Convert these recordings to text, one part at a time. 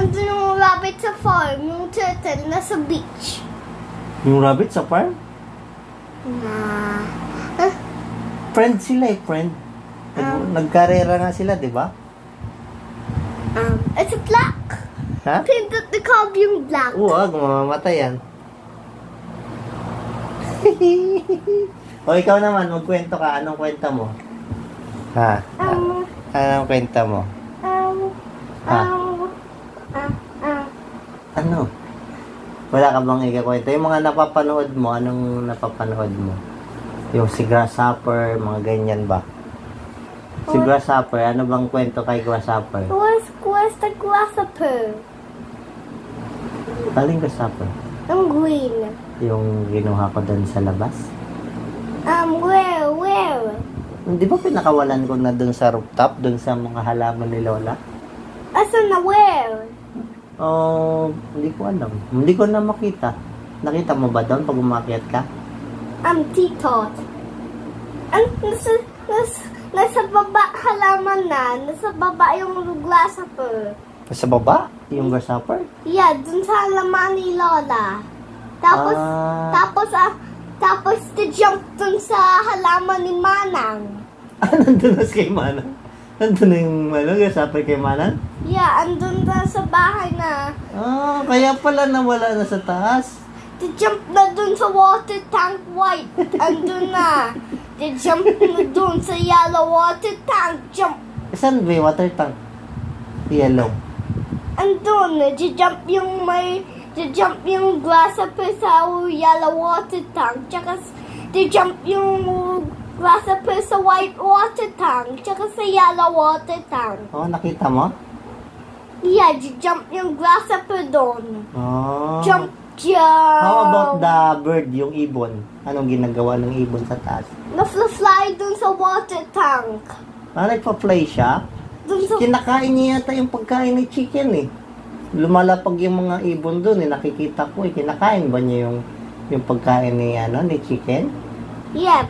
andun yung rabbit sa farm, yung turtle nasa beach. Yung rabbit sa farm? Friend sila eh, friend. Nagkarera nga sila, di ba? It's black. Ha? Pindot the cob yung black. Huwag, mamamatay yan. O, ikaw naman, magkwento ka. Anong kwenta mo? Ha? Anong kwenta mo? Ano? Wala ka bang ikakwento? Yung mga napapanood mo, anong napapanood mo? Yung si Grasshopper, mga ganyan ba? Si Grasshopper, ano bang kwento kay Grasshopper? Where's the grasshopper? Aling Grasshopper? Yung green. Yung ginuha ko doon sa labas? Where? Di ba pinakawalan ko na doon sa rooftop, doon sa mga halaman ni Lola? Asan na where? Oh, hindi ko alam. Hindi ko na makita. Nakita mo ba doon pag umakyat ka? Titot. Nasa baba halaman na. Nasa baba yung grasshopper. Sa baba? Yung Grasshopper? Yeah, dun sa halaman ni Lola. Tapos jump dun sa halaman ni Manang. Nandun na kay Manang? Nandun na yung Grasshopper kay Manang? Yeah, andun na sa bahay na. Kaya pala nawala na sa taas. Jump na dun sa water tank white. Andun na. Jump na dun sa yellow water tank. Jump. Saan ba yung water tank? Yellow. Andun. Jump yung grasshopper sa yellow water tank. Tsaka jump yung grasshopper sa white water tank. Tsaka sa yellow water tank. Nakita mo? Yeah, jump yung grasshopper dun. Jump. How about the bird, yung ibon? Anong ginagawa ng ibon sa taas? Nafla-fly dun sa water tank. Nagpa-fly siya? Kinakain niya yata yung pagkain ni chicken eh. Lumalapag yung mga ibon dun eh. Nakikita ko eh. Kinakain ba niya yung pagkain ni chicken? Yeah.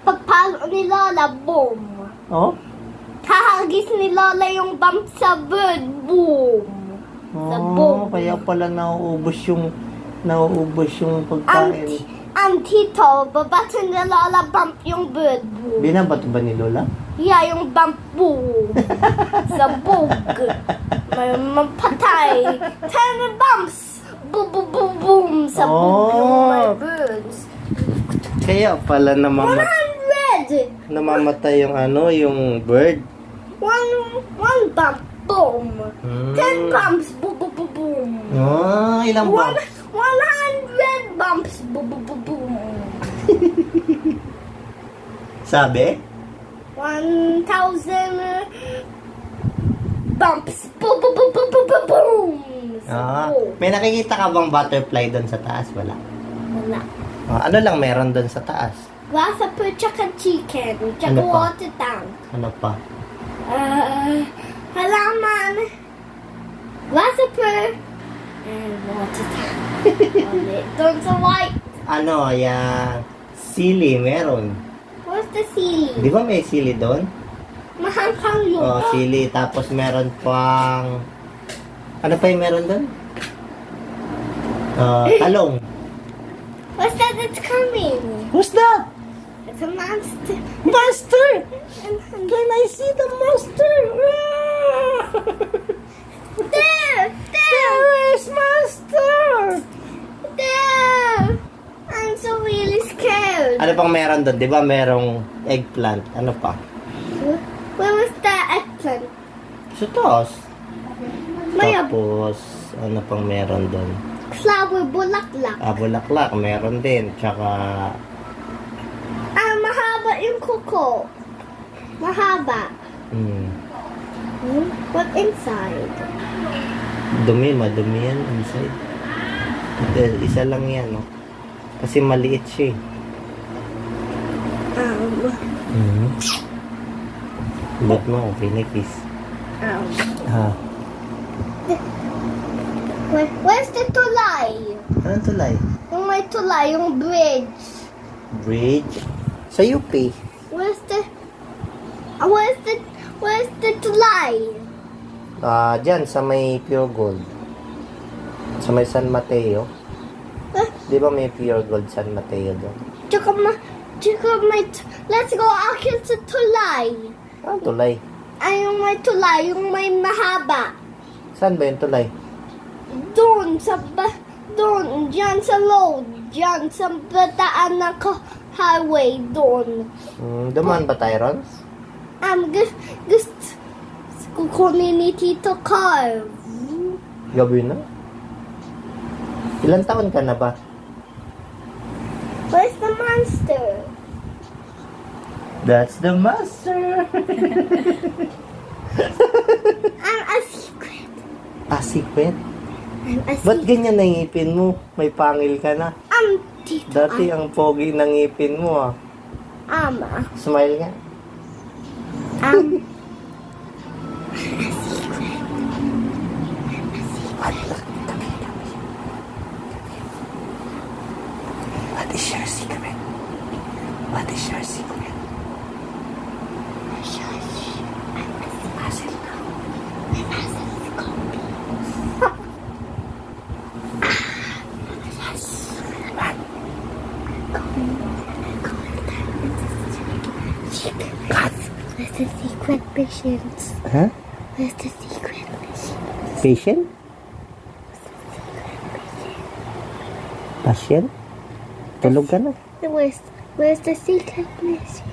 Pagpalo ni Lola, boom. Kahagis ni Lola yung bump sa bird, boom. Sa boom. Kaya pala nauubos yung pagkain. Tito, babato ni Lola bump yung bird, boom. Binabato ba ni Lola? Yeah, yung bump, boom. Sa bug. May mapatay. 10 bumps. Boom, boom, boom, boom. Sa bug yung my birds. Kaya pala 100. Namamatay yung bird. One bump, boom. 10 bumps, boom, boom, boom, boom. Ilang bumps? 100 bumps, boom, boom, boom, boom. Sabi? 1,000 bumps, boom, boom, boom, boom, boom, boom, boom. May nakikita ka bang butterfly doon sa taas? Wala. Ano lang meron doon sa taas? Grasshopper, tsaka chicken, tsaka water tank. Ano pa? Halaman, grasshopper, and water tank. Doon sa white. Sili meron. What's the sili? Di ba may sili doon? Mahangkang lupa. Sili. Tapos meron pang... Ano pa yung meron doon? Talong. What's that that's coming? Who's that? It's a monster. Monster! Can I see the monster? There! There is monster! There! I'm so really scared. Ano pang meron doon? Di ba merong eggplant? Ano pa? Where was the eggplant? Sa taas. May Tapos, ano pang meron doon? flower, bulaklak. Bulaklak, meron din. Tsaka... mahaba yung kuko. Mahaba. What inside? Madumi yan inside. Isa lang yan, no? Kasi maliit siya, Ba't mo, kinikis? Where's the tulay? Anong tulay? Yung may tulay, yung bridge. Bridge? Sa UP. Where's the tulay? Dyan, sa may Pure Gold. Sa may San Mateo. Di ba may Pure Gold San Mateo doon? Let's go akin sa tulay. Tulay. Ay, yung may tulay, yung may mahaba. Saan ba yung tulay? Doon, dyan sa road, dyan sa bataan ng highway, doon. Dumaan ba tayo, Ron? Gusto kukunin ni Tito Carl. Gabi na. Ilan taon ka na ba? Where's the monster? That's the monster. I'm a secret. Secret? I'm a Ba't secret. ganyan na ngipin mo? May pangil ka na. Tito. Dati ang pogi ng ngipin mo Ama. Smile nga. What is your secret? What is your secret? Where's the secret patience? Huh? Where's the secret patient? Patient? Patient? Tulog ka na. Where's the secret mission?